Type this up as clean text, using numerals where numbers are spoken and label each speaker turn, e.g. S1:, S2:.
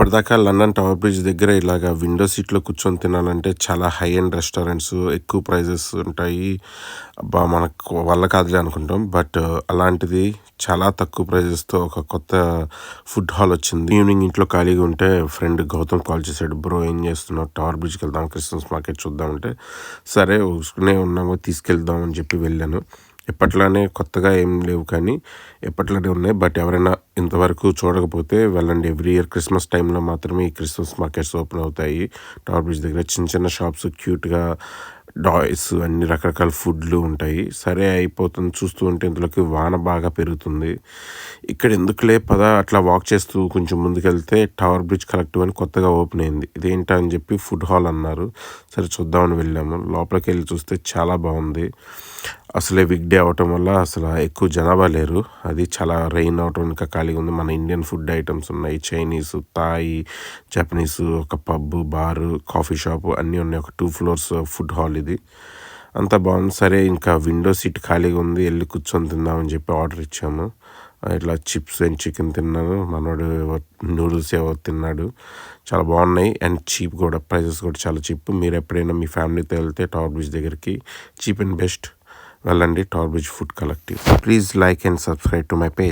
S1: ఇప్పటిదాకా London tower bridge దగ్గర ఇలాగ విండో సీట్‌లో కూర్చొని తినాలంటే చాలా హై ఎండ్ రెస్టారెంట్స్ ఎక్కువ ప్రైజెస్ ఉంటాయి. అబ్బా! మనకు వల్ల కాదులే అనుకుంటాం. బట్ అలాంటిది చాలా తక్కువ ప్రైజెస్‌తో ఒక కొత్త ఫుడ్ హాల్ వచ్చింది. ఈవినింగ్ ఇంట్లో ఖాళీగా ఉంటే ఫ్రెండ్ గౌతమ్ కాల్ చేశాడు. బ్రో ఏం చేస్తున్నావు? టవర్ బ్రిడ్జ్‌కి వెళ్దాం, క్రిస్మస్ మార్కెట్ చూద్దాం అంటే, సరే ఊరికనే ఉన్నాము తీసుకెళ్దాం అని చెప్పి వెళ్ళాను. ఎప్పట్లానే కొత్తగా ఏం లేవు కానీ ఎప్పట్లానే ఉన్నాయి. బట్ ఎవరైనా ఇంతవరకు చూడకపోతే వెళ్ళండి. ఎవ్రీ ఇయర్ క్రిస్మస్ టైంలో మాత్రమే ఈ క్రిస్మస్ మార్కెట్స్ ఓపెన్ అవుతాయి టవర్ బ్రిడ్జ్ దగ్గర. చిన్న చిన్న షాప్స్ క్యూట్గా టాయ్స్ అన్ని రకరకాల ఫుడ్లు ఉంటాయి. సరే అయిపోతుంది చూస్తూ ఉంటే ఇంతలోకి వాన బాగా పెరుగుతుంది. ఇక్కడ ఎందుకులే పద అట్లా వాక్ చేస్తూ కొంచెం ముందుకెళ్తే టవర్ బ్రిడ్జ్ కలెక్టివ్ అని కొత్తగా ఓపెన్ అయింది. ఇదేంటా అని చెప్పి ఫుడ్ హాల్ అన్నారు. సరే చూద్దామని వెళ్ళాము. లోపలికి వెళ్ళి చూస్తే చాలా బాగుంది. అసలే వీక్ డే అవటం వల్ల అసలు ఎక్కువ జనాభా లేరు. అది చాలా రెయిన్ అవటం ఇంకా ఖాళీగా ఉంది. మన ఇండియన్ ఫుడ్ ఐటమ్స్ ఉన్నాయి. చైనీస్, థాయ్, జపనీస్, ఒక పబ్, బారు, కాఫీ షాపు అన్నీ ఉన్నాయి. ఒక 2 floors ఫుడ్ హాల్ ఇది. అంతా బాగుంది. సరే ఇంకా విండో సీట్ ఖాళీగా ఉంది, వెళ్ళి కూర్చొని తిందామని చెప్పి ఆర్డర్ ఇచ్చాము. ఇట్లా చిప్స్ అండ్ చికెన్ తిన్నాను. మనోడు నూడిల్స్ ఏవో తిన్నాడు. చాలా బాగున్నాయి అండ్ చీప్ కూడా. ప్రైజెస్ కూడా చాలా చీప్. మీరు ఎప్పుడైనా మీ ఫ్యామిలీతో వెళ్తే టవర్ బ్రిడ్జ్ దగ్గరికి చీప్ అండ్ బెస్ట్ వెళ్ళండి. Tower bridge food collective. Please like and subscribe to my page.